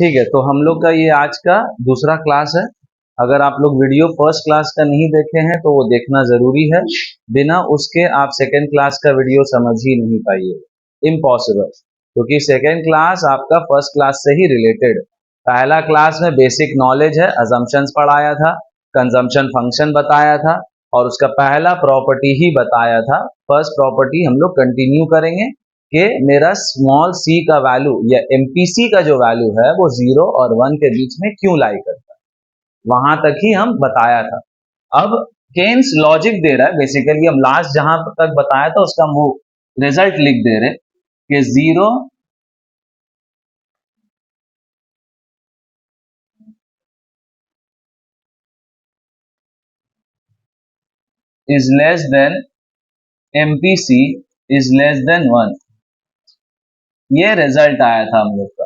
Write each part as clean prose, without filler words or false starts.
ठीक है, तो हम लोग का ये आज का दूसरा क्लास है। अगर आप लोग वीडियो फर्स्ट क्लास का नहीं देखे हैं तो वो देखना जरूरी है। बिना उसके आप सेकेंड क्लास का वीडियो समझ ही नहीं पाइए, इम्पॉसिबल। क्योंकि सेकेंड क्लास आपका फर्स्ट क्लास से ही रिलेटेड। पहला क्लास में बेसिक नॉलेज है, अजम्पशंस पढ़ाया था, कंजम्पशन फंक्शन बताया था और उसका पहला प्रॉपर्टी ही बताया था। फर्स्ट प्रॉपर्टी हम लोग कंटिन्यू करेंगे कि मेरा स्मॉल सी का वैल्यू या एमपीसी का जो वैल्यू है वो 0 और 1 के बीच में क्यों लाई करता है, वहां तक ही हम बताया था। अब केन्स लॉजिक दे रहा है, बेसिकली हम लास्ट जहां तक बताया था उसका हम वो रिजल्ट लिख दे रहे कि 0 is less than MPC is less than 1। ये रिजल्ट आया था हम लोग का,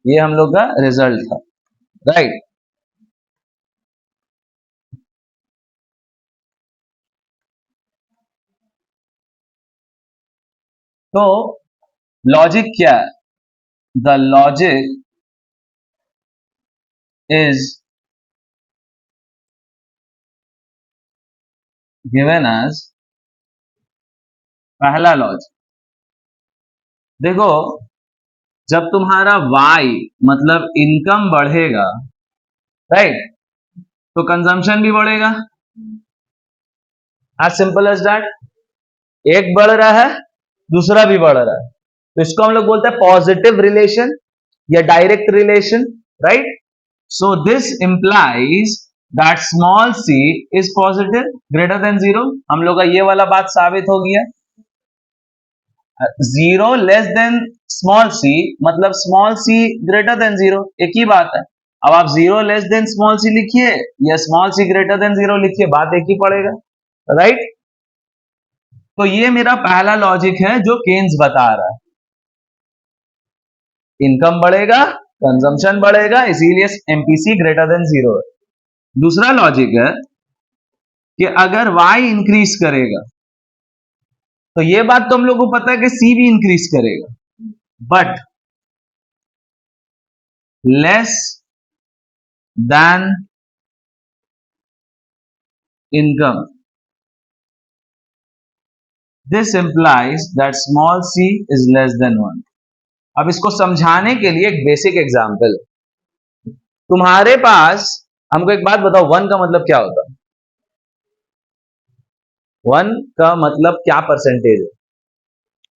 ये हम लोग का रिजल्ट था, राइट। तो लॉजिक क्या है? The logic is given as, पहला लॉजिक देखो, जब तुम्हारा y मतलब इनकम बढ़ेगा, राइट, तो कंजम्पशन भी बढ़ेगा। As simple as that. एक बढ़ रहा है, दूसरा भी बढ़ रहा है, तो इसको हम लोग बोलते हैं पॉजिटिव रिलेशन या direct relation, right. So this implies that small C is positive greater than 0। हम लोग का ये वाला बात साबित हो गया। 0 लेस देन स्मॉल सी मतलब स्मॉल सी ग्रेटर देन 0, एक ही बात है। अब आप 0 लेस देन स्मॉल सी लिखिए या स्मॉल सी ग्रेटर देन 0 लिखिए, बात एक ही पड़ेगा, राइट। तो ये मेरा पहला लॉजिक है जो केन्स बता रहा है। इनकम बढ़ेगा, कंजम्पशन बढ़ेगा, इसीलिए एमपीसी ग्रेटर देन 0 है। दूसरा लॉजिक है कि अगर y इंक्रीज करेगा तो ये बात तो हम लोग को पता है कि c भी इंक्रीज करेगा, but less than income. This implies that small c is less than 1। अब इसको समझाने के लिए एक बेसिक एग्जांपल, तुम्हारे पास, हमको एक बात बताओ, 1 का मतलब क्या होता है? 1 का मतलब क्या परसेंटेज है?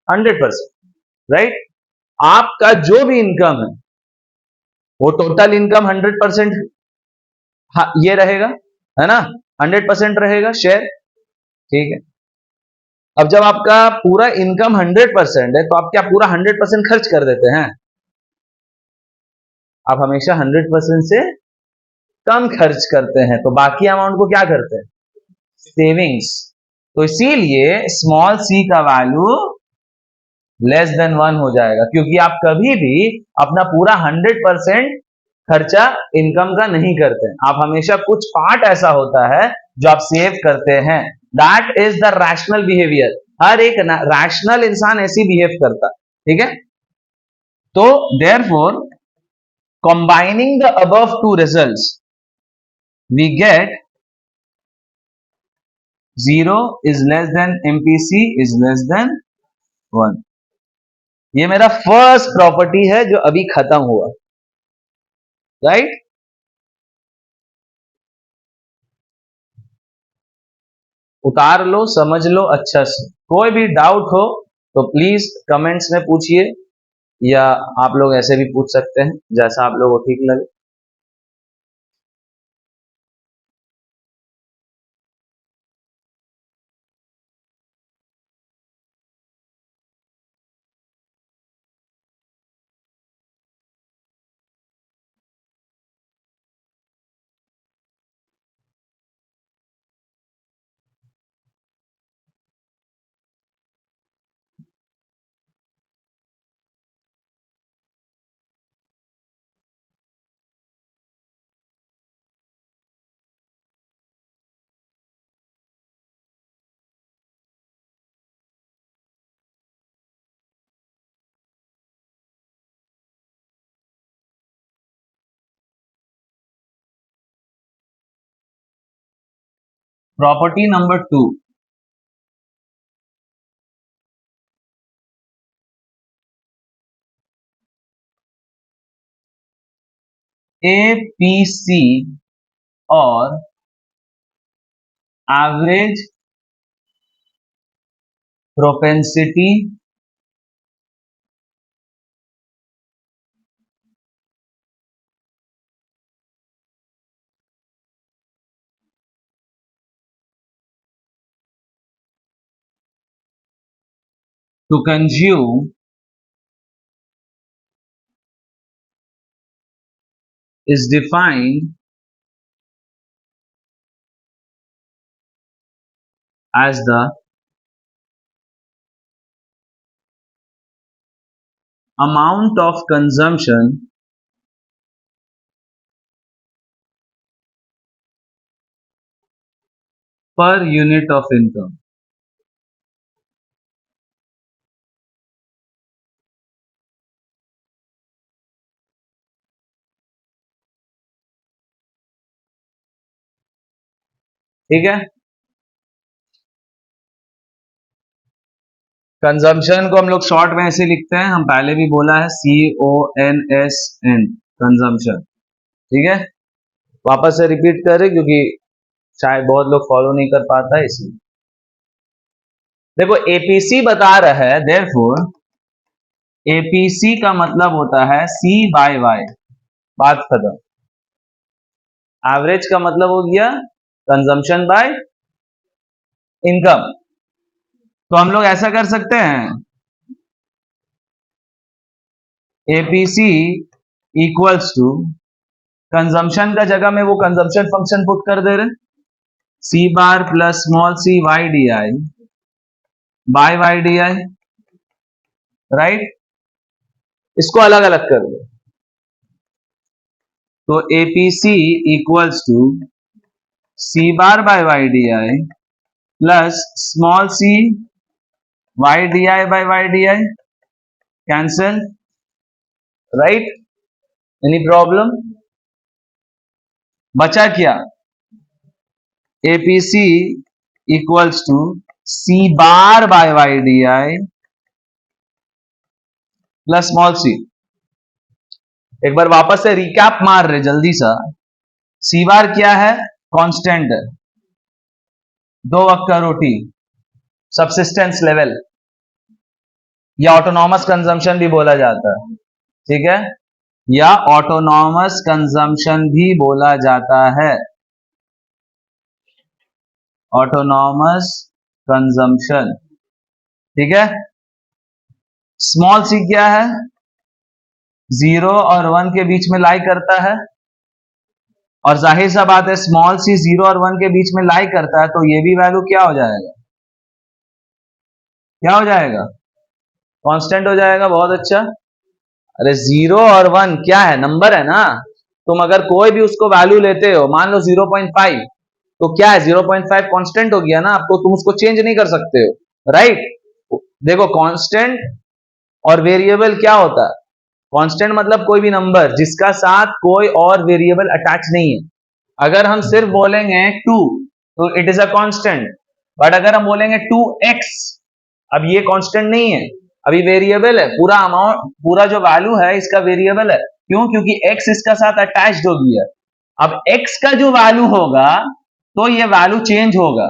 100%, राइट। आपका जो भी इनकम है वो टोटल इनकम 100% ये रहेगा, है ना, 100% रहेगा शेयर, ठीक है। अब जब आपका पूरा इनकम 100% है तो आप क्या पूरा 100% खर्च कर देते हैं? आप हमेशा 100% से कम खर्च करते हैं, तो बाकी अमाउंट को क्या करते हैं? सेविंग्स। तो इसीलिए स्मॉल सी का वैल्यू लेस देन 1 हो जाएगा, क्योंकि आप कभी भी अपना पूरा 100% खर्चा इनकम का नहीं करते हैं। आप हमेशा कुछ पार्ट ऐसा होता है जो आप सेव करते हैं। That is the rational behaviour. हर एक रैशनल इंसान ऐसी बिहेव करता है, ठीक है। तो therefore combining the above two results we get 0 is less than MPC is less than 1। ये मेरा फर्स्ट प्रॉपर्टी है जो अभी खत्म हुआ, राइट। उतार लो, समझ लो अच्छा से। कोई भी डाउट हो तो प्लीज कमेंट्स में पूछिए, या आप लोग ऐसे भी पूछ सकते हैं, जैसा आप लोगों को ठीक लगे। प्रॉपर्टी नंबर 2, एपीसी और average propensity to consume is defined as the amount of consumption per unit of income. ठीक है, कंजम्पशन को हम लोग शॉर्ट में ऐसे लिखते हैं, हम पहले भी बोला है, CONSN, कंजम्पशन। ठीक है, वापस से रिपीट करें क्योंकि शायद बहुत लोग फॉलो नहीं कर पाता है, इसलिए देखो एपीसी बता रहा है, देयरफॉर एपीसी का मतलब होता है C बाय वाई, बात खत्म। एवरेज का मतलब हो गया कंजम्पशन बाय इनकम। तो हम लोग ऐसा कर सकते हैं, एपीसी इक्वल्स टू, कंजम्पशन का जगह में वो कंजम्पशन फंक्शन पुट कर दे रहे, C bar plus small c Y D I by Y D I, right. इसको अलग अलग कर दो, तो APC equals to C bar by Y D I plus small c Y D I by Y D I, cancel, right. Any problem? बचा क्या, APC equals to C bar by Y D I plus small c। एक बार वापस से recap मार रहे जल्दी सा, C बार क्या है, कांस्टेंट है, 2 वक्त का रोटी, सबसिस्टेंस लेवल, या ऑटोनॉमस कंजम्पशन भी बोला जाता है, ठीक है, या ऑटोनॉमस कंजम्पशन भी बोला जाता है, ऑटोनॉमस कंजम्पशन, ठीक है। स्मॉल c क्या है, 0 और 1 के बीच में लाई करता है, और जाहिर सा बात है स्मॉल c 0 और 1 के बीच में लाई करता है, तो ये भी वैल्यू क्या हो जाएगा, क्या हो जाएगा, कांस्टेंट हो जाएगा। बहुत अच्छा। अरे 0 और 1 क्या है, नंबर है ना, तुम अगर कोई भी उसको वैल्यू लेते हो, मान लो 0.5, तो क्या है, 0.5 कांस्टेंट हो गया ना, अब तो तुम उसको चेंज नहीं कर सकते हो, राइट। देखो कांस्टेंट और वेरिएबल क्या होता है, कांस्टेंट मतलब कोई भी नंबर जिसका साथ कोई और वेरिएबल अटैच नहीं है। अगर हम सिर्फ बोलेंगे 2 तो it is a constant, but अगर हम बोलेंगे 2x, अब ये कांस्टेंट नहीं है, अभी वेरिएबल है, पूरा अमाउंट, पूरा जो वैल्यू है इसका वेरिएबल है, क्यों, क्योंकि x इसका साथ अटैच्ड हो गया। अब x का जो वैल्यू होगा तो ये वैल्यू चेंज होगा,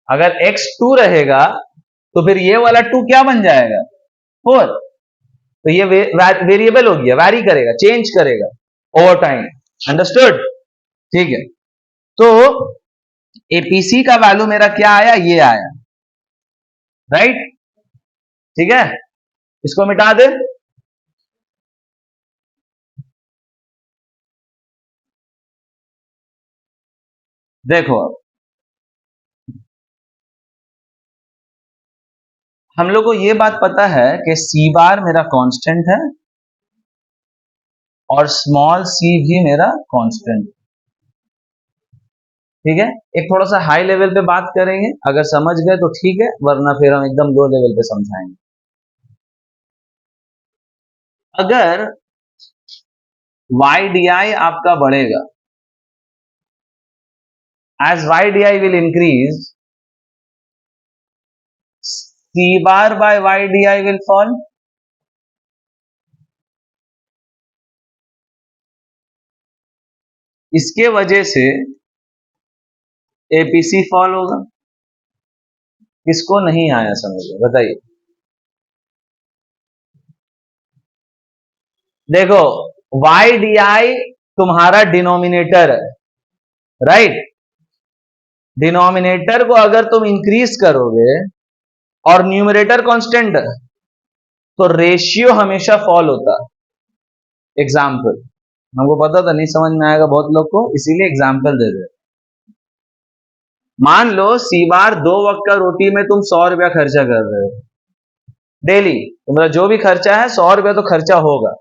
अगर x 2 रहेगा तो फिर ये वाला 2 क्या बन जाएगा, 4, तो ये वेरिएबल हो गया, वैरी करेगा, चेंज करेगा ओवर टाइम, अंडरस्टूड, ठीक है। तो एपीसी का वैल्यू मेरा क्या आया, ये आया, राइट, ठीक है, इसको मिटा दे। देखो अब हम लोग को ये बात पता है कि सी बार मेरा कांस्टेंट है और स्मॉल सी भी मेरा कांस्टेंट, ठीक है। एक थोड़ा सा हाई लेवल पे बात करेंगे, अगर समझ गए तो ठीक है, वरना फिर हम एकदम लो लेवल पे समझाएंगे। अगर वाई डी आई आपका बढ़ेगा, as YDI will increase, C bar by YDI will fall. इसके वजह से APC फॉल होगा। किसको नहीं आया समझ में बताइए। देखो YDI तुम्हारा डिनोमिनेटर है, राइट। डिनोमिनेटर को अगर तुम इंक्रीज करोगे और न्यूमरेटर कांस्टेंट है तो रेशियो हमेशा फॉल होता है। एग्जाम्पल, हमको पता था नहीं समझ में आएगा बहुत लोग को, इसीलिए एग्जाम्पल दे दे। मान लो सी बार 2 वक्त का रोटी में तुम 100 रुपया खर्चा कर रहे हो डेली, तुम्हारा जो भी खर्चा है 100 रुपया तो खर्चा होगा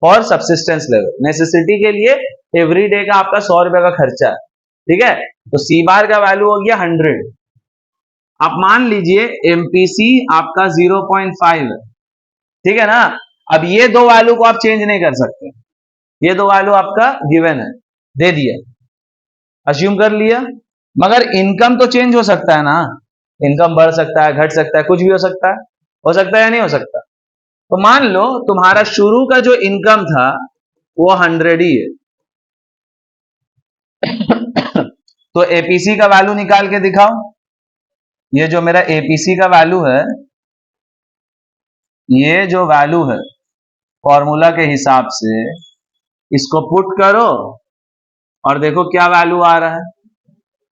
फॉर सब्सिस्टेंस लेवल, नेसेसिटी के लिए एवरी डे का आपका 100 रुपया का खर्चा है, ठीक है। तो सी बार का वैल्यू हो गया 100। आप मान लीजिए एमपीसी आपका 0.5 है, ठीक है ना। अब ये दो वैल्यू को आप चेंज नहीं कर सकते, ये दो वैल्यू आपका गिवन है, दे दिया, अज्यूम कर लिया। मगर इनकम तो चेंज हो सकता है ना, इनकम बढ़ सकता है, घट सकता है, कुछ भी हो सकता है या नहीं हो सकता। तो मान लो तुम्हारा शुरू का जो इनकम था वो 100 ही है तो एपीसी का वैल्यू निकाल के दिखाओ। ये जो मेरा एपीसी का वैल्यू है, ये जो वैल्यू है फॉर्मूला के हिसाब से, इसको पुट करो और देखो क्या वैल्यू आ रहा है।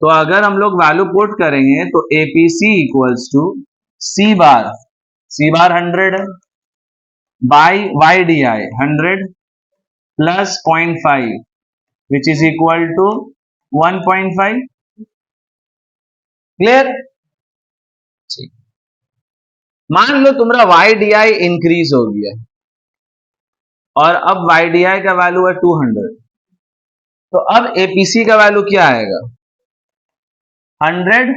तो अगर हम लोग वैल्यू पुट करेंगे तो APC equals to C bar 100 है by Y D I 100 plus 0.5 which is equal to 1.5। Clear. मान लो तुम्हारा वाई डी आई इंक्रीज हो गया और अब वाई डी आई का वैल्यू है 200, तो अब एपीसी का वैल्यू क्या आएगा 100।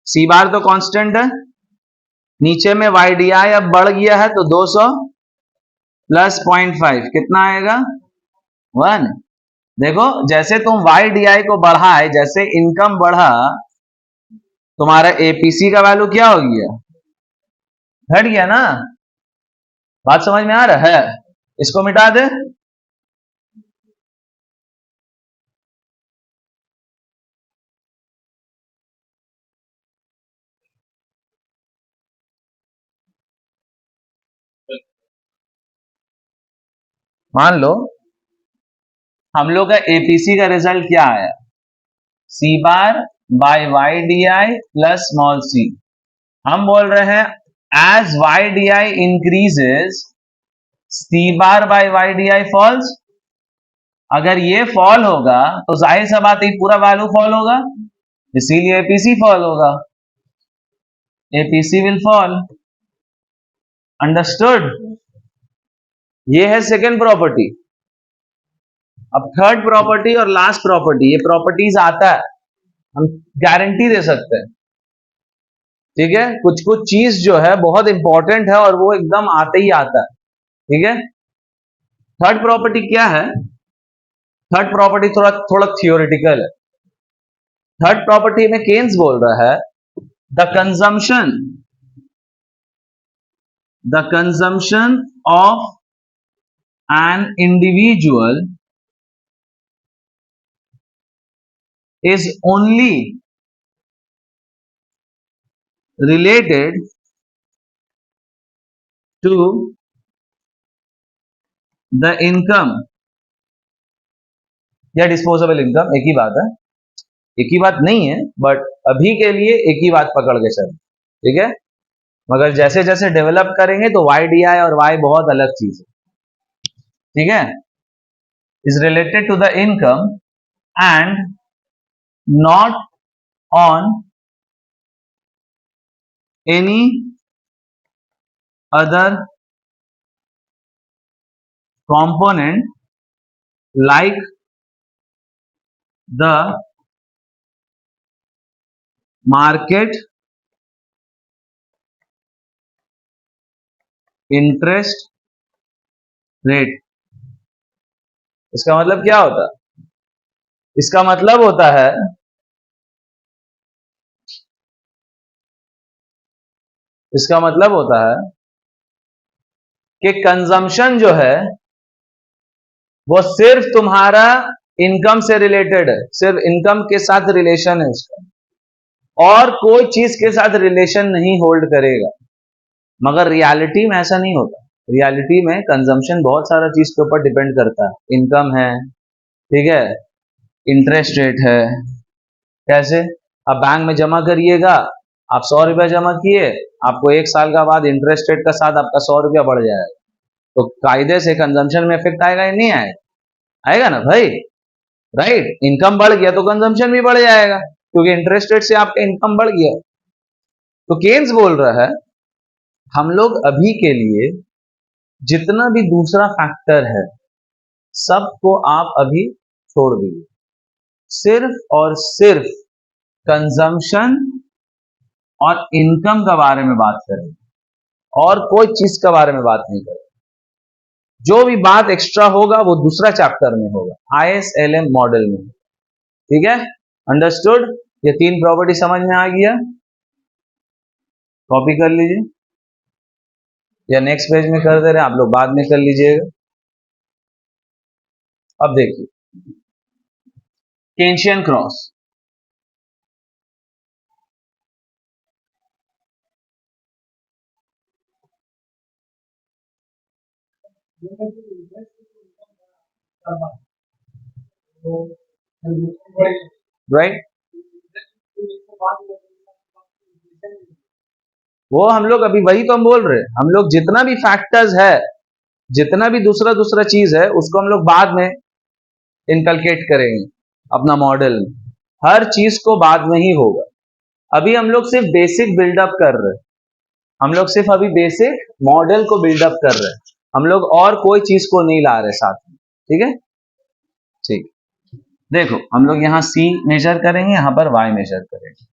सी बार तो कांस्टेंट है, नीचे में वाई डी आई अब बढ़ गया है तो 200 प्लस 0.5 कितना आएगा 1। देखो जैसे तुम वाई डी आई को बढ़ाए, जैसे इनकम बढ़ा, तुम्हारा एपीसी का वैल्यू क्या हो गया घट गया ना। बात समझ में आ रहा है। इसको मिटा दे। मान लो हम लोग का एपीसी का रिजल्ट क्या आया, C bar by Y D I plus small C. हम बोल रहे हैं as Y D I increases C bar by Y D I falls. अगर ये फॉल होगा तो जाहिर सा बात है पूरा वैल्यू फॉल होगा, इसीलिए एपीसी फॉल होगा, एपीसी विल फॉल। अंडरस्टूड। ये है सेकेंड प्रॉपर्टी। अब थर्ड प्रॉपर्टी और लास्ट प्रॉपर्टी, ये प्रॉपर्टीज आता है, हम गारंटी दे सकते हैं, ठीक है। कुछ कुछ चीज जो है बहुत इंपॉर्टेंट है और वो एकदम आते ही आता है, ठीक है। थर्ड प्रॉपर्टी क्या है, थर्ड प्रॉपर्टी थोड़ा थोड़ा थियोरिटिकल है। थर्ड प्रॉपर्टी में केन्स बोल रहा है the consumption of an individual is only related to the income या डिस्पोजेबल इनकम। एक ही बात है, एक ही बात नहीं है, बट अभी के लिए एक ही बात पकड़ के चल, ठीक है। मगर जैसे जैसे डेवलप करेंगे तो वाई डी आई और वाई बहुत अलग चीज है, ठीक है। Is related to the income and not on any other component like the market interest rate। इसका मतलब क्या होता है, इसका मतलब होता है कि कंजम्पशन जो है वो सिर्फ तुम्हारा इनकम से रिलेटेड है, सिर्फ इनकम के साथ रिलेशन है उसका, और कोई चीज के साथ रिलेशन नहीं होल्ड करेगा। मगर रियलिटी में ऐसा नहीं होता। रियलिटी में कंजम्पशन बहुत सारा चीज के ऊपर डिपेंड करता है। इनकम है, ठीक है, इंटरेस्ट रेट है। कैसे? अब बैंक में जमा करिएगा, आप 100 रुपया जमा किए, आपको 1 साल का बाद इंटरेस्ट रेट का साथ आपका 100 रुपया बढ़ जाएगा, तो कायदे से कंजम्पशन में इफेक्ट आएगा या नहीं आएगा? आएगा ना भाई, राइट। इनकम बढ़ गया तो कंजम्पशन भी बढ़ जाएगा, क्योंकि इंटरेस्ट रेट से आपका इनकम बढ़ गया। तो केन्स बोल रहा है हम लोग अभी के लिए जितना भी दूसरा फैक्टर है सबको आप अभी छोड़ दीजिए, सिर्फ और सिर्फ कंजम्पशन और इनकम के बारे में बात करें, और कोई चीज के बारे में बात नहीं करें। जो भी बात एक्स्ट्रा होगा वो दूसरा चैप्टर में होगा, ISLM मॉडल में। ठीक है, अंडरस्टूड? ये 3 प्रॉपर्टी समझ में आ गया? कॉपी कर लीजिए, या नेक्स्ट पेज में कर दे रहे हैं, आप लोग बाद में कर लीजिएगा। अब देखिए केंशियन क्रॉस। राइट, वो हम लोग अभी वही तो हम बोल रहे हैं, हम लोग जितना भी फैक्टर्स है, जितना भी दूसरा दूसरा चीज है, उसको हम लोग बाद में इनकलकेट करेंगे अपना मॉडल में। हर चीज को बाद में ही होगा। अभी हम लोग सिर्फ बेसिक बिल्डअप कर रहे हैं, हम लोग सिर्फ अभी बेसिक मॉडल को बिल्डअप कर रहे हैं, हम लोग और कोई चीज को नहीं ला रहे साथ में। ठीक है, ठीक। देखो हम लोग यहां C मेजर करेंगे, यहां पर Y मेजर करेंगे।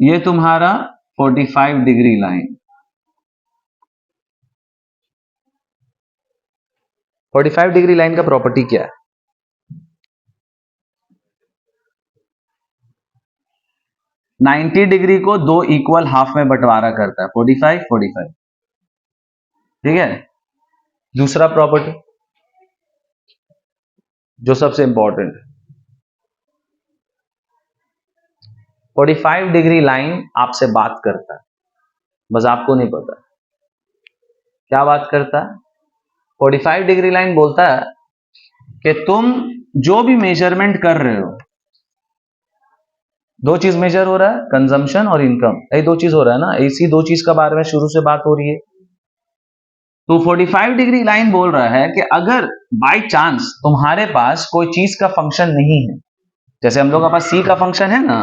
ये तुम्हारा 45 डिग्री लाइन, 45 डिग्री लाइन का प्रॉपर्टी क्या है? 90 डिग्री को 2 इक्वल हाफ में बंटवारा करता है, 45 45। ठीक है, दूसरा प्रॉपर्टी जो सबसे इंपॉर्टेंट है, 45 डिग्री लाइन आपसे बात करता है, बस आपको नहीं पता क्या बात करता है। 45 डिग्री लाइन बोलता है कि तुम जो भी मेजरमेंट कर रहे हो, 2 चीज मेजर हो रहा है, कंजम्पशन और इनकम, ये 2 चीज हो रहा है ना, इसी 2 चीज के बारे में शुरू से बात हो रही है। तो 45 डिग्री लाइन बोल रहा है कि अगर बाय चांस तुम्हारे पास कोई चीज का फंक्शन नहीं है, जैसे हम लोग के पास C का फंक्शन है ना,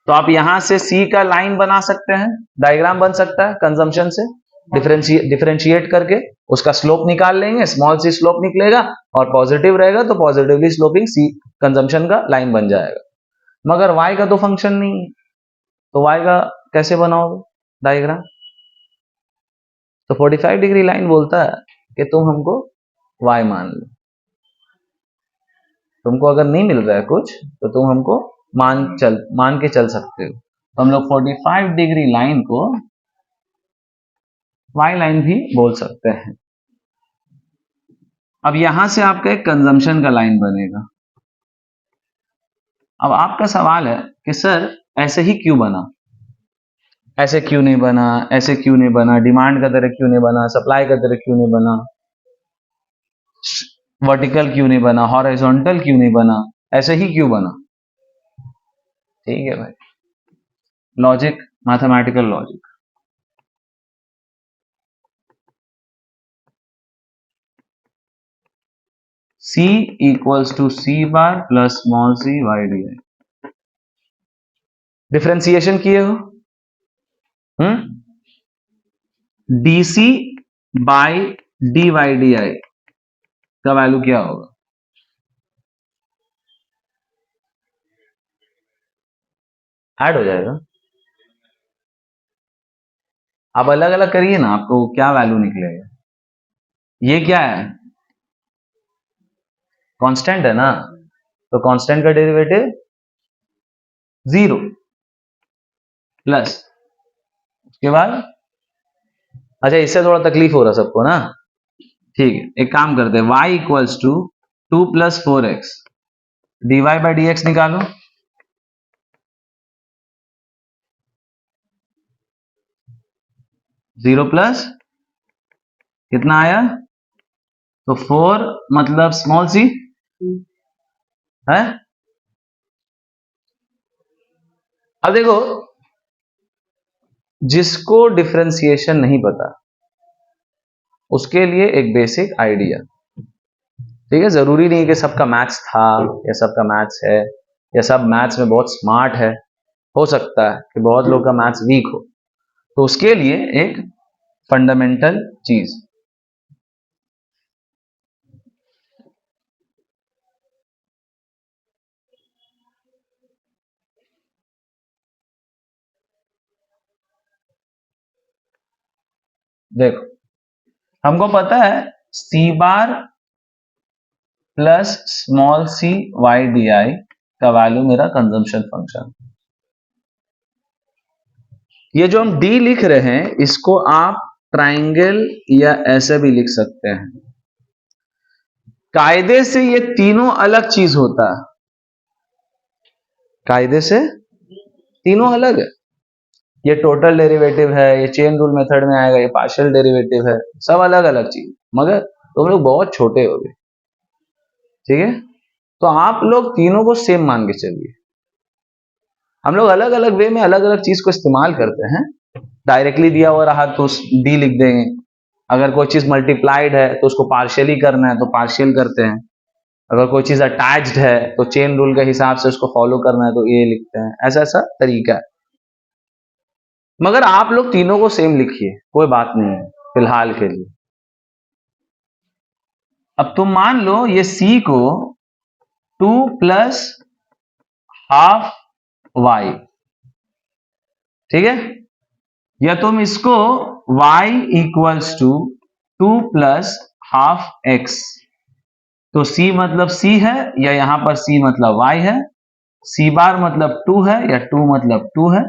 तो आप यहां से C का लाइन बना सकते हैं, डायग्राम बन सकता है कंजम्पशन से डिफरेंशिएट करके, उसका स्लोप निकाल लेंगे, स्मॉल सी स्लोप निकलेगा, और पॉजिटिव रहेगा तो पॉजिटिवली स्लोपिंग C कंजम्पशन का लाइन बन जाएगा। मगर Y का तो फंक्शन नहीं है, तो Y का कैसे बनाओगे डायग्राम? तो 45 डिग्री लाइन बोलता है कि तुम हमको Y मान लो, तुमको अगर नहीं मिल रहा है कुछ तो तुम हमको मान के चल सकते हो। तो हम लोग 45 डिग्री लाइन को Y लाइन भी बोल सकते हैं। अब यहां से आपका एक कंजम्पशन का लाइन बनेगा। अब आपका सवाल है कि सर ऐसे ही क्यों बना, ऐसे क्यों नहीं बना, ऐसे क्यों नहीं बना, डिमांड का तरह क्यों नहीं बना, सप्लाई का तरह क्यों नहीं बना, वर्टिकल क्यों नहीं बना, हॉरिजॉन्टल क्यों नहीं बना, ऐसे ही क्यों बना? ठीक है भाई, logic, mathematical logic. C equals to C bar plus small c y dy। Differentiation किए हो, DC बाई dy dy का वैल्यू क्या होगा? ऐड हो जाएगा। आप अलग अलग करिए ना, आपको क्या वैल्यू निकलेगा? ये क्या है? कांस्टेंट है ना, तो कांस्टेंट का डेरिवेटिव 0 प्लस उसके बाद, अच्छा इससे थोड़ा तकलीफ हो रहा सबको ना, ठीक है एक काम करते हैं, y equals to 2 plus 4x dy by D X निकालो, 0 प्लस कितना आया, तो 4 मतलब स्मॉल सी है। अब देखो जिसको डिफरेंशिएशन नहीं पता उसके लिए एक बेसिक आइडिया, ठीक है, जरूरी नहीं कि सबका मैथ्स था या सबका मैथ्स है या सब मैथ्स में बहुत स्मार्ट है, हो सकता है कि बहुत लोग का मैथ्स वीक हो, तो उसके लिए एक फंडामेंटल चीज, देखो हमको पता है C bar plus small C Y D I का वैल्यू मेरा कंजम्पशन फंक्शन, ये जो हम डी लिख रहे हैं इसको आप ट्राइंगल या ऐसे भी लिख सकते हैं, कायदे से ये तीनों अलग चीज होता है, कायदे से तीनों अलग है, ये टोटल डेरिवेटिव है, ये चेन रूल मेथड में आएगा, ये पार्शियल डेरिवेटिव है, सब अलग अलग चीज, मगर तुम लोग बहुत छोटे हो गए, ठीक है, तो आप लोग तीनों को सेम मान के चलिए, हम लोग अलग अलग वे में अलग अलग चीज को इस्तेमाल करते हैं, डायरेक्टली दिया हुआ रहा तो डी लिख देंगे, अगर कोई चीज मल्टीप्लाइड है तो उसको पार्शियली करना है तो पार्शियल करते हैं, अगर कोई चीज अटैच्ड है तो चेन रूल के हिसाब से उसको फॉलो करना है तो ये लिखते हैं, ऐसा ऐसा तरीका है, मगर आप लोग तीनों को सेम लिखिए, कोई बात नहीं है फिलहाल के लिए। अब तुम मान लो ये c को 2 प्लस हाफ y, ठीक है, या तुम इसको y equals to 2 plus half x, तो c मतलब c है या यहां पर c मतलब y है, c बार मतलब 2 है या 2 मतलब 2 है,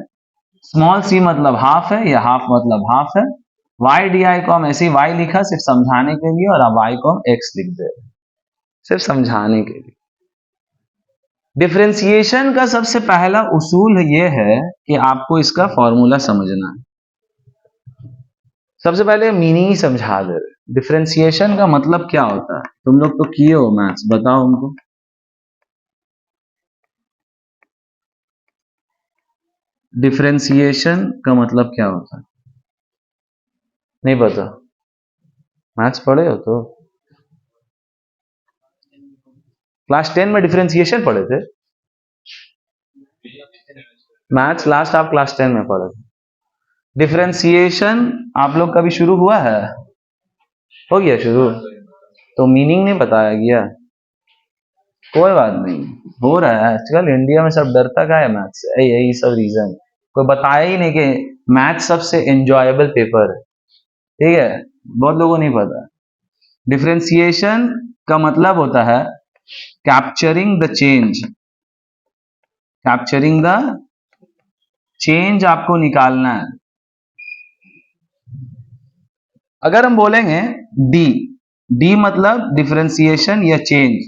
स्मॉल c मतलब हाफ है या हाफ मतलब हाफ है, y डी आई को हम ऐसे ही y लिखा सिर्फ समझाने के लिए, और अब y को हम x लिख दे रहे सिर्फ समझाने के लिए। डिफरेंशिएशन का सबसे पहला उसूल यह है कि आपको इसका फॉर्मूला समझना है, सबसे पहले मीनिंग ही समझा दे रहे, डिफरेंशिएशन का मतलब क्या होता है, तुम लोग तो किए हो मैथ्स, बताओ हमको, डिफरेंशिएशन का मतलब क्या होता है, नहीं पता, मैथ्स पढ़े हो तो, क्लास 10 में डिफरेंशिएशन पढ़े थे, मैथ्स लास्ट आप क्लास 10 में पढ़े थे, डिफरेंशिएशन आप लोग का भी शुरू हुआ है, हो गया शुरू, तो मीनिंग नहीं बताया गया, कोई बात नहीं, हो रहा है आजकल इंडिया में, सब डरता का है मैथ्स से, यही सब रीजन, कोई बताया ही नहीं कि मैथ्स सबसे एंजॉयबल पेपर है, ठीक है, बहुत लोगों को नहीं पता। डिफरेंशिएशन का मतलब होता है capturing the change, capturing the change आपको निकालना है, अगर हम बोलेंगे डी, डी मतलब डिफरेंशिएशन या चेंज,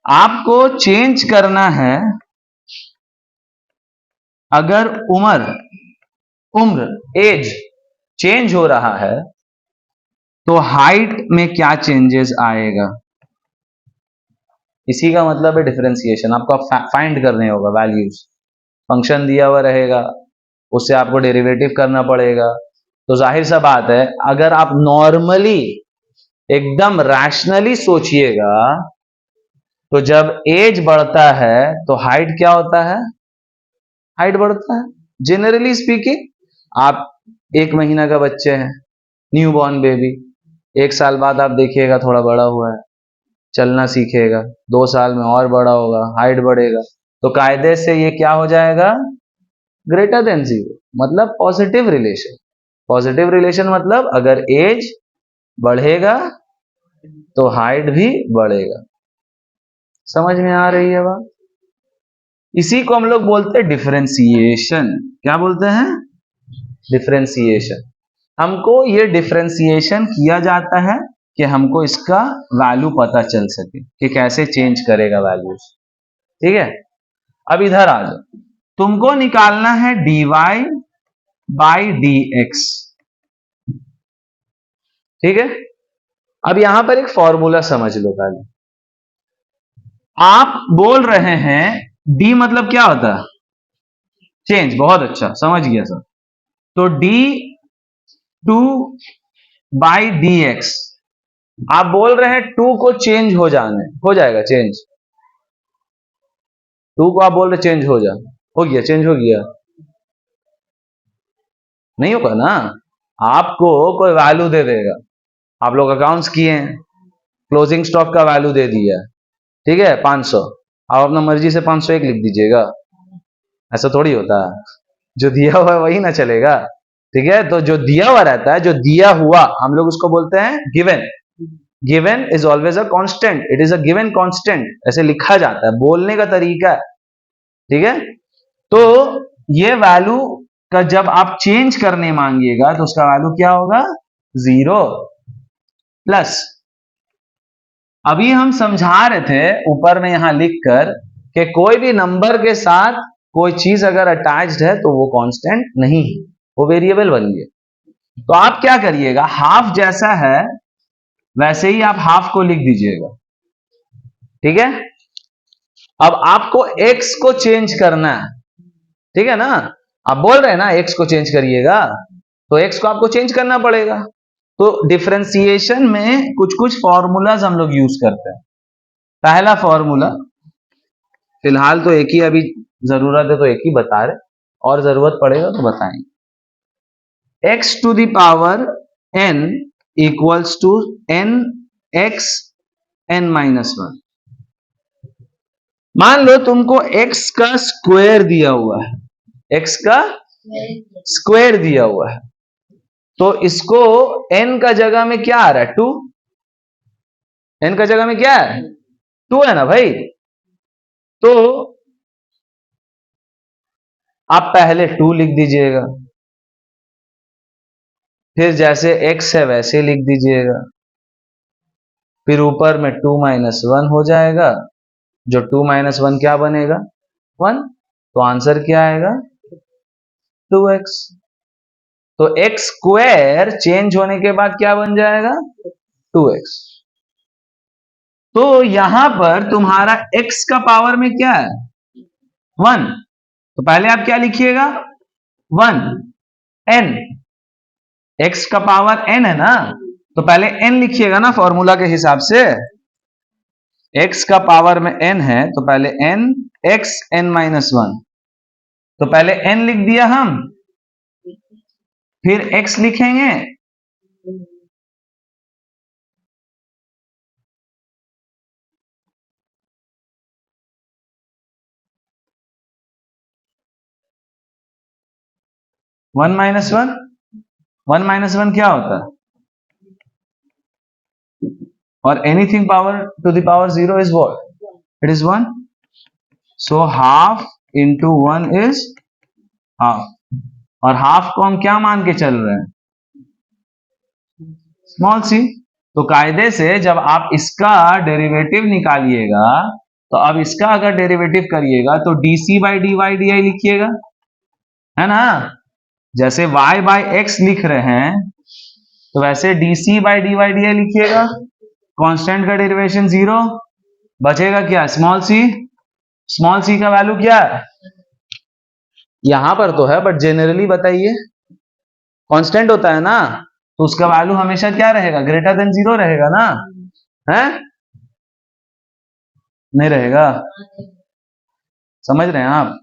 आपको चेंज करना है, अगर उम्र एज चेंज हो रहा है तो हाइट में क्या चेंजेस आएगा, इसी का मतलब है डिफरेंशिएशन, आपको फाइंड करने होगा वैल्यूज, फंक्शन दिया हुआ रहेगा उससे आपको डेरिवेटिव करना पड़ेगा, तो जाहिर सा बात है अगर आप नॉर्मली एकदम रैशनली सोचिएगा तो जब एज बढ़ता है तो हाइट क्या होता है, हाइट बढ़ता है, जनरली स्पीकिंग, आप 1 महीना का बच्चे हैं, न्यू बॉर्न बेबी, 1 साल बाद आप देखिएगा थोड़ा बड़ा हुआ है, चलना सीखेगा, 2 साल में और बड़ा होगा, हाइट बढ़ेगा, तो कायदे से ये क्या हो जाएगा, ग्रेटर देन 0, मतलब पॉजिटिव रिलेशन, पॉजिटिव रिलेशन मतलब अगर एज बढ़ेगा तो हाइट भी बढ़ेगा। समझ में आ रही है बात? इसी को हम लोग बोलते हैं डिफरेंशिएशन। क्या बोलते हैं? डिफरेंशिएशन। हमको ये डिफरेंशिएशन किया जाता है कि हमको इसका वैल्यू पता चल सके कि कैसे चेंज करेगा वैल्यूज। ठीक है, अब इधर आ जाओ, तुमको निकालना है dy बाई dx। ठीक है, अब यहां पर एक फॉर्मूला समझ लो पहले। आप बोल रहे हैं d मतलब क्या होता है? चेंज। बहुत अच्छा, समझ गया सर। तो d2 बाई dx, आप बोल रहे हैं 2 को चेंज हो जाएगा चेंज। 2 को आप बोल रहे चेंज हो गया, चेंज हो गया। नहीं होगा ना, आपको कोई वैल्यू दे देगा। आप लोग अकाउंट्स किए हैं, क्लोजिंग स्टॉक का वैल्यू दे दिया, ठीक है 500, आप अपना मर्जी से 501 लिख दीजिएगा। ऐसा थोड़ी होता है, जो दिया हुआ है वही ना चलेगा। ठीक है, तो जो दिया हुआ रहता है, जो दिया हुआ, हम लोग उसको बोलते हैं given. Given is always a constant, it is a given constant, ऐसे लिखा जाता है, बोलने का तरीका है। ठीक है, तो ये वैल्यू का जब आप चेंज करने मांगिएगा तो उसका वैल्यू क्या होगा? 0 प्लस। अभी हम समझा रहे थे ऊपर में यहां लिखकर कि कोई भी नंबर के साथ कोई चीज अगर अटैच्ड है तो वो कांस्टेंट नहीं है, वो वेरिएबल बन गया। तो आप क्या करिएगा, हाफ जैसा है वैसे ही आप हाफ को लिख दीजिएगा। ठीक है, अब आपको x को चेंज करना है। ठीक है ना, आप बोल रहे हैं ना x को चेंज करिएगा, तो x को आपको चेंज करना पड़ेगा। तो डिफरेंशिएशन में कुछ कुछ फॉर्मूलाज हम लोग यूज करते हैं। पहला फॉर्मूला, फिलहाल तो एक ही अभी जरूरत है तो एक ही बता रहे, और जरूरत पड़ेगा तो बताएंगे। x to the power n equals to n x n minus 1। मान लो तुमको x का स्क्वायर दिया हुआ है, x का स्क्वायर दिया हुआ है, तो इसको n का जगह में क्या आ रहा है? 2। n का जगह में क्या है? 2 है ना भाई। तो आप पहले 2 लिख दीजिएगा, फिर जैसे x है वैसे लिख दीजिएगा, फिर ऊपर में 2 माइनस 1 हो जाएगा, जो 2 माइनस 1 क्या बनेगा? 1। तो आंसर क्या आएगा? 2x। तो x स्क्वायर चेंज होने के बाद क्या बन जाएगा? 2x। तो यहां पर तुम्हारा x का पावर में क्या है? 1। तो पहले आप क्या लिखिएगा? 1 n। x का पावर n है ना, तो पहले n लिखिएगा ना फॉर्मूला के हिसाब से। x का पावर में n है तो पहले n x n माइनस 1। तो पहले n लिख दिया हम, फिर x लिखेंगे, वन माइनस वन क्या होता है? और anything power to the power 0 is what? It is 1। So half into 1 is half, और हाफ को हम क्या मान के चल रहे हैं? Small C. तो कायदे से जब आप इसका डेरिवेटिव निकालिएगा, तो अब इसका अगर डेरिवेटिव करिएगा तो dc बाई dy dy लिखिएगा, है ना। जैसे y बाई एक्स लिख रहे हैं तो वैसे dc बाई dy dy लिखिएगा। कांस्टेंट का डेरिवेशन 0, बचेगा क्या? Small C. स्मॉल सी का वैल्यू क्या है? यहां पर तो है, बट जनरली बताइए। कांस्टेंट होता है ना, तो उसका वैल्यू हमेशा क्या रहेगा? ग्रेटर देन 0 रहेगा ना, है? नहीं रहेगा? समझ रहे हैं आप?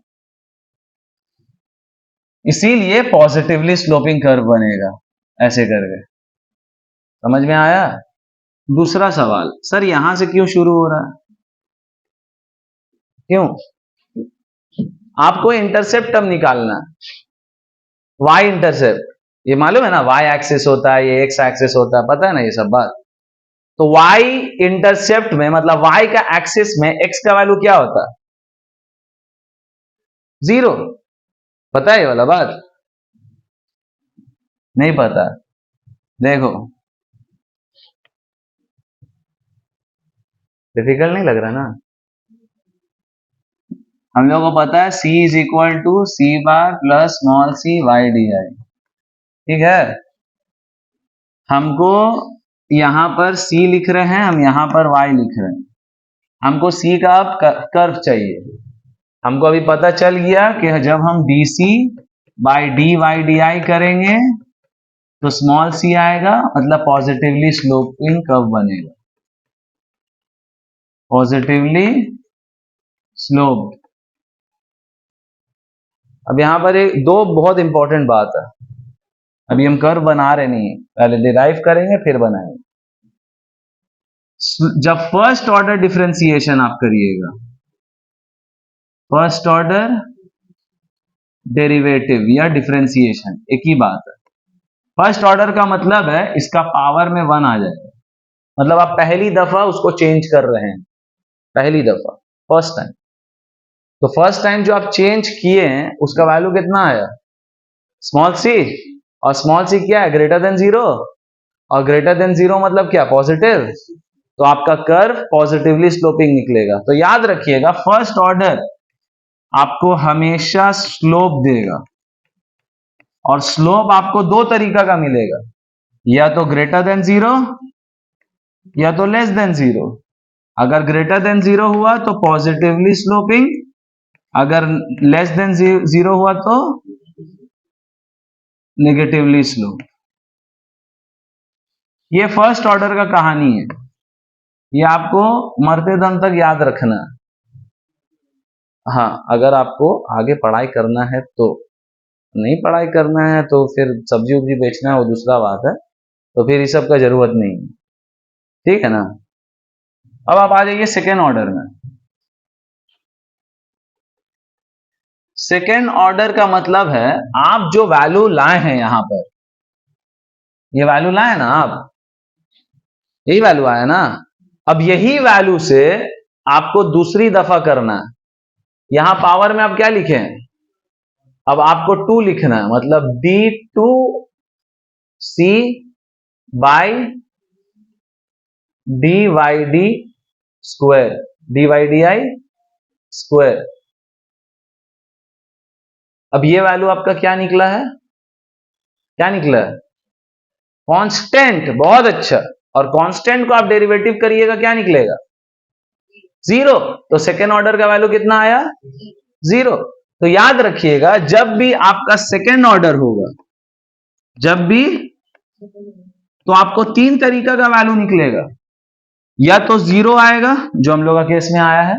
इसीलिए पॉजिटिवली स्लोपिंग कर्व बनेगा ऐसे करके। समझ में आया? दूसरा सवाल, सर यहां से क्यों शुरू हो रहा है? क्यों? आपको इंटरसेप्ट अब निकालना है, वाई इंटरसेप्ट। ये मालूम है ना, वाई एक्सिस होता है, ये एक्स एक्सिस होता है, पता है ना ये सब बात? तो y इंटरसेप्ट में मतलब y का एक्सिस में x का वैल्यू क्या होता है? 0। पता है ये वाला बात? नहीं पता? देखो, डिफिकल्ट नहीं लग रहा ना? हम लोगों को पता है c is equal to C bar plus small C Y D I, ठीक है। हमको यहां पर c लिख रहे हैं, हम यहां पर y लिख रहे हैं। हमको c का अब कर्व चाहिए। हमको अभी पता चल गया कि जब हम dc by D Y D I करेंगे तो स्मॉल c आएगा, मतलब पॉजिटिवली स्लोपिंग कर्व बनेगा, पॉजिटिवली स्लोप्ड। अब यहां पर एक दो बहुत इंपॉर्टेंट बात है। अभी हम कर्व बना रहे नहीं, पहले डिराइव करेंगे फिर बनाएंगे। जब फर्स्ट ऑर्डर डिफरेंशिएशन आप करिएगा, फर्स्ट ऑर्डर डेरिवेटिव या डिफरेंशिएशन एक ही बात है। फर्स्ट ऑर्डर का मतलब है इसका पावर में 1 आ जाएगा, मतलब आप पहली दफा उसको चेंज कर रहे हैं, पहली दफा, फर्स्ट टाइम। तो फर्स्ट टाइम जो आप चेंज किए हैं उसका वैल्यू कितना आया? Small C. और स्मॉल सी क्या है? Greater than 0। और ग्रेटर देन 0 मतलब क्या? पॉजिटिव। तो आपका कर्व पॉजिटिवली स्लोपिंग निकलेगा। तो याद रखिएगा, फर्स्ट ऑर्डर आपको हमेशा स्लोप देगा, और स्लोप आपको दो तरीका का मिलेगा, या तो ग्रेटर देन 0 या तो लेस देन 0। अगर ग्रेटर देन 0 हुआ तो पॉजिटिवली स्लोपिंग, अगर लेस देन 0 हुआ तो नेगेटिवली स्लोप। ये फर्स्ट ऑर्डर का कहानी है, ये आपको मरते दम तक याद रखना है। हाँ, अगर आपको आगे पढ़ाई करना है तो, नहीं पढ़ाई करना है तो फिर सब्जी उब्जी बेचना है वो दूसरा बात है, तो फिर इस सब का जरूरत नहीं है, ठीक है ना। अब आप आ जाइए सेकेंड ऑर्डर में। सेकेंड ऑर्डर का मतलब है आप जो वैल्यू लाए हैं यहां पर, ये वैल्यू लाए ना आप, यही वैल्यू आया ना। अब यही वैल्यू से आपको दूसरी दफा करना है। यहां पावर में आप क्या लिखे? अब आपको 2 लिखना है, मतलब d2c by D Y D square, D Y D I square. अब ये वैल्यू आपका क्या निकला है? क्या निकला है? कांस्टेंट। बहुत अच्छा। और कांस्टेंट को आप डेरिवेटिव करिएगा, क्या निकलेगा? 0। तो सेकेंड ऑर्डर का वैल्यू कितना आया? 0। तो याद रखिएगा, जब भी आपका सेकेंड ऑर्डर होगा, जब भी, तो आपको 3 तरीका का वैल्यू निकलेगा। या तो 0 आएगा, जो हम लोग का केस में आया है।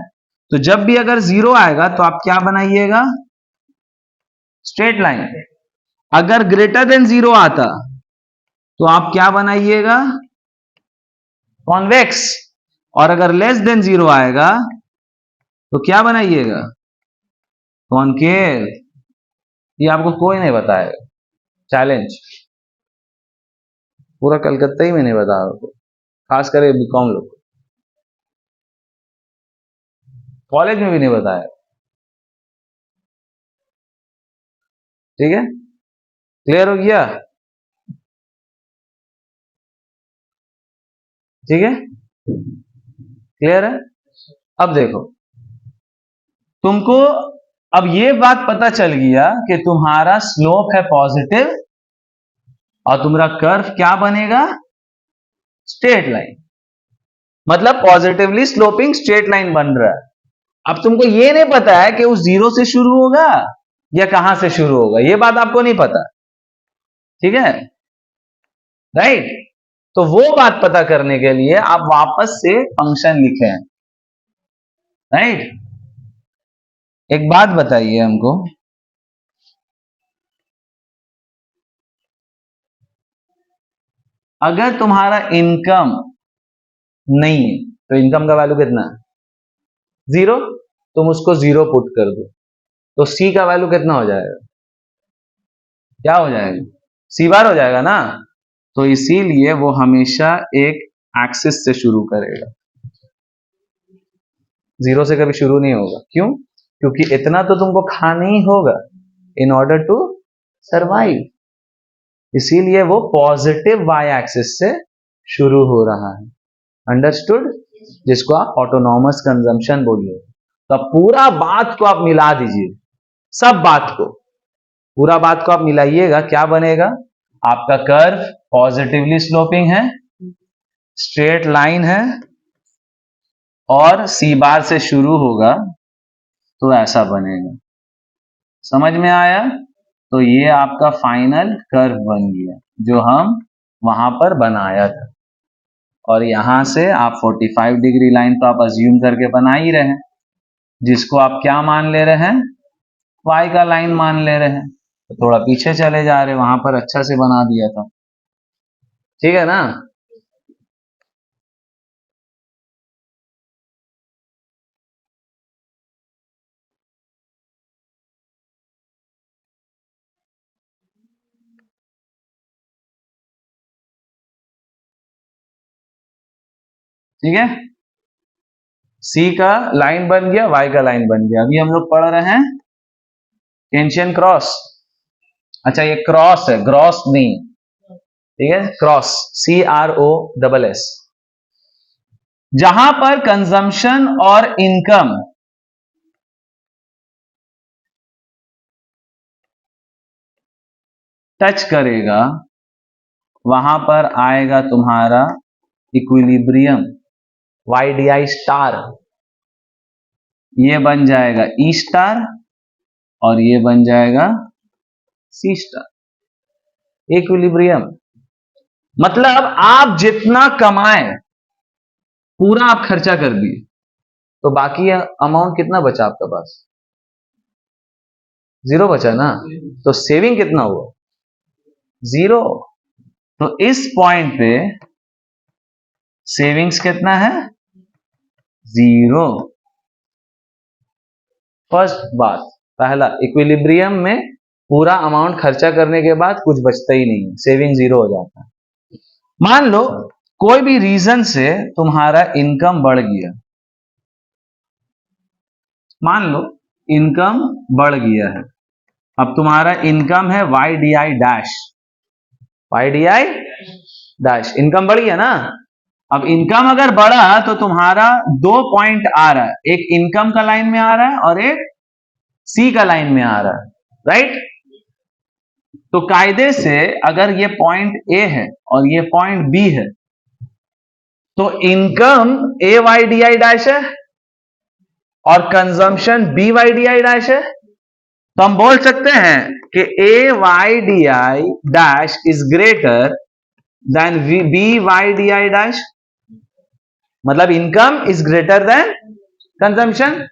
तो जब भी अगर 0 आएगा तो आप क्या बनाइएगा? Straight line. अगर ग्रेटर देन 0 आता तो आप क्या बनाइएगा? कॉन्वेक्स। और अगर लेस देन 0 आएगा तो क्या बनाइएगा? कॉनकेव। ये आपको कोई नहीं बताएगा, चैलेंज। पूरा कलकत्ता ही में नहीं बता आपको, खास करके बीकॉम लोग, कॉलेज में भी नहीं बताया, ठीक है। क्लियर हो गया? ठीक है, क्लियर है। अब देखो, तुमको अब ये बात पता चल गया कि तुम्हारा स्लोप है पॉजिटिव और तुम्हारा कर्व क्या बनेगा? Straight line. मतलब पॉजिटिवली स्लोपिंग स्ट्रेट लाइन बन रहा है। अब तुमको ये नहीं पता है कि वो 0 से शुरू होगा या कहां से शुरू होगा, ये बात आपको नहीं पता, ठीक है, राइट। तो वो बात पता करने के लिए आप वापस से फंक्शन लिखें, राइट। एक बात बताइए हमको, अगर तुम्हारा इनकम नहीं है तो इनकम का वैल्यू कितना है? 0। तुम उसको 0 पुट कर दो तो सी का वैल्यू कितना हो जाएगा? क्या हो जाएगा? सी बार हो जाएगा ना। तो इसीलिए वो हमेशा एक एक्सिस से शुरू करेगा, जीरो से कभी शुरू नहीं होगा। क्यों? क्योंकि इतना तो तुमको खाना ही होगा इन ऑर्डर टू सर्वाइव, इसीलिए वो पॉजिटिव वाई एक्सिस से शुरू हो रहा है। अंडरस्टूड? जिसको आप ऑटोनॉमस कंजम्पशन बोलिए। तो अब पूरा बात को आप मिला दीजिए, सब बात को, पूरा बात को आप मिलाइएगा, क्या बनेगा? आपका कर्व पॉजिटिवली स्लोपिंग है, स्ट्रेट लाइन है और सी बार से शुरू होगा, तो ऐसा बनेगा। समझ में आया? तो ये आपका फाइनल कर्व बन गया जो हम वहां पर बनाया था। और यहां से आप 45 डिग्री लाइन तो आप अज्यूम करके बना ही रहे हैं, जिसको आप क्या मान ले रहे हैं? वाई का लाइन मान ले रहे हैं। तो थोड़ा पीछे चले जा रहे, वहां पर अच्छा से बना दिया था। ठीक है ना? ठीक है, सी का लाइन बन गया, वाई का लाइन बन गया। अभी हम लोग पढ़ रहे हैं केंशियन क्रॉस। अच्छा, ये क्रॉस है, ग्रॉस नहीं। ठीक है, क्रॉस, CROSS। जहां पर कंजम्पशन और इनकम टच करेगा, वहां पर आएगा तुम्हारा इक्विलिब्रियम, YDI स्टार। ये बन जाएगा E स्टार और ये बन जाएगा C स्टार। इक्विलिब्रियम मतलब आप जितना कमाए पूरा आप खर्चा कर दिए, तो बाकी अमाउंट कितना बचा आपके पास? जीरो बचा ना। तो सेविंग कितना हुआ? जीरो। तो इस पॉइंट पे सेविंग्स कितना है? जीरो। फर्स्ट बात, पहला, इक्विलिब्रियम में पूरा अमाउंट खर्चा करने के बाद कुछ बचता ही नहीं है, सेविंग जीरो हो जाता है। मान लो कोई भी रीजन से तुम्हारा इनकम बढ़ गया, मान लो इनकम बढ़ गया है। अब तुम्हारा इनकम है YDI dash, YDI dash, income बढ़ गया ना। अब इनकम अगर बढ़ा तो तुम्हारा 2 पॉइंट आ रहा है, एक इनकम का लाइन में आ रहा है और एक सी का लाइन में आ रहा है, राइट? तो कायदे से अगर ये पॉइंट ए है और ये पॉइंट बी है, तो इनकम AYDI डैश है और कंजम्पशन BYDI डैश है। तो हम बोल सकते हैं कि AYDI dash is greater than BYDI dash, मतलब income is greater than consumption.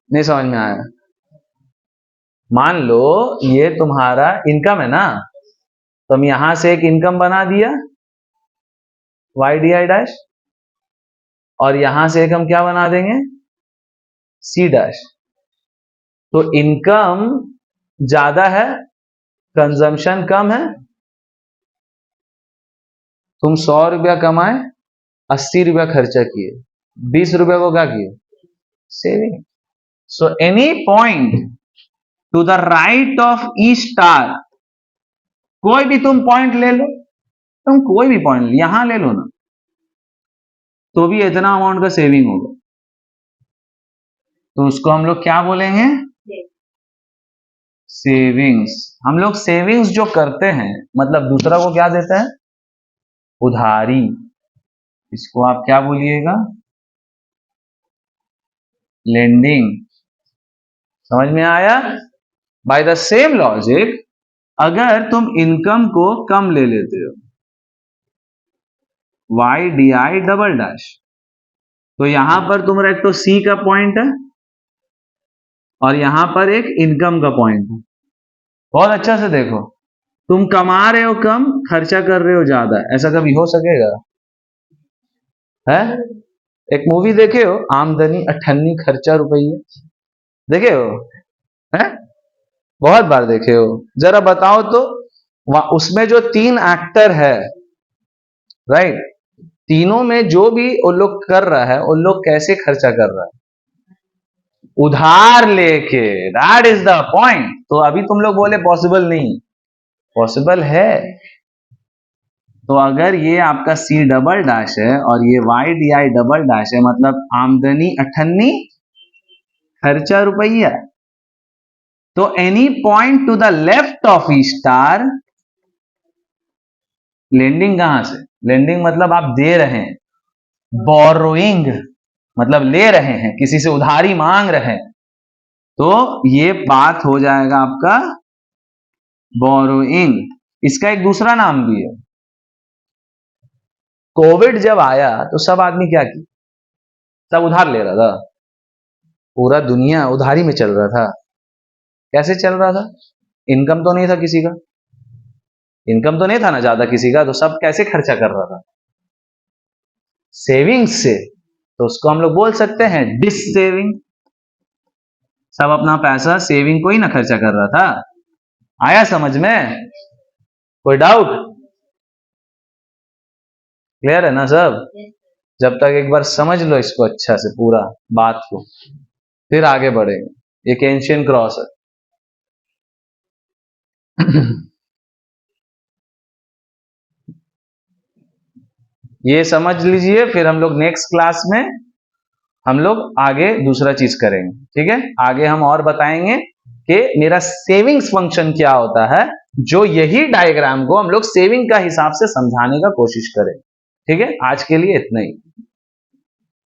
नहीं समझ में आया? मान लो ये तुम्हारा इनकम है ना, तो हम यहां से एक इनकम बना दिया YDI डैश, और यहां से एक हम क्या बना देंगे? C dash. तो इनकम ज्यादा है, कंजम्पशन कम है। तुम 100 रुपया कमाए, 80 रुपया खर्चा किए, 20 रुपया को क्या किए? Saving. So any point to the right of E star, कोई भी तुम पॉइंट ले लो, तुम कोई भी पॉइंट यहां ले लो ना, तो भी इतना अमाउंट का सेविंग होगा। तो उसको हम लोग क्या बोलेंगे? सेविंग्स। हम लोग सेविंग्स जो करते हैं, मतलब दूसरा को क्या देते हैं? उधारी। इसको आप क्या बोलिएगा? लेंडिंग। समझ में आया? बाय द सेम लॉजिक, अगर तुम इनकम को कम ले लेते हो, YDI डबल डैश, तो यहां पर तुम्हारा एक तो C का पॉइंट है और यहां पर एक इनकम का पॉइंट है। बहुत अच्छा से देखो, तुम कमा रहे हो कम, खर्चा कर रहे हो ज्यादा, ऐसा कभी हो सकेगा? है? एक मूवी देखे हो, आमदनी अठन्नी खर्चा रुपये, देखे हो? है? बहुत बार देखे हो। जरा बताओ तो, उसमें जो 3 एक्टर है, राइट, तीनों में जो भी वो लोग कर रहा है, वो लोग कैसे खर्चा कर रहा है? उधार लेके। That is the point. तो अभी तुम लोग बोले पॉसिबल नहीं, पॉसिबल है। तो अगर ये आपका सी डबल डैश है और ये Y D I double dash है, मतलब आमदनी 98, खर्चा रुपया। तो any point to the left of E star, lending कहां से? लेंडिंग मतलब आप दे रहे हैं, बोरोइंग मतलब ले रहे हैं, किसी से उधारी मांग रहे हैं, तो ये बात हो जाएगा आपका बोरोइंग। इसका एक दूसरा नाम भी है। कोविड जब आया तो सब आदमी क्या की? सब उधार ले रहा था, पूरा दुनिया उधारी में चल रहा था। कैसे चल रहा था? इनकम तो नहीं था किसी का, इनकम तो नहीं था ना ज्यादा किसी का, तो सब कैसे खर्चा कर रहा था? सेविंग्स से। तो उसको हम लोग बोल सकते हैं डिस सेविंग। सब अपना पैसा सेविंग को ही ना खर्चा कर रहा था। आया समझ में? कोई डाउट? क्लियर है ना सब? जब तक एक बार समझ लो इसको अच्छा से पूरा बात को, फिर आगे बढ़ेंगे। एक एंशियन क्रॉस है। ये समझ लीजिए, फिर हम लोग नेक्स्ट क्लास में हम लोग आगे दूसरा चीज करेंगे। ठीक है, आगे हम और बताएंगे कि मेरा सेविंग्स फंक्शन क्या होता है, जो यही डायग्राम को हम लोग सेविंग का हिसाब से समझाने का कोशिश करें। ठीक है, आज के लिए इतना ही।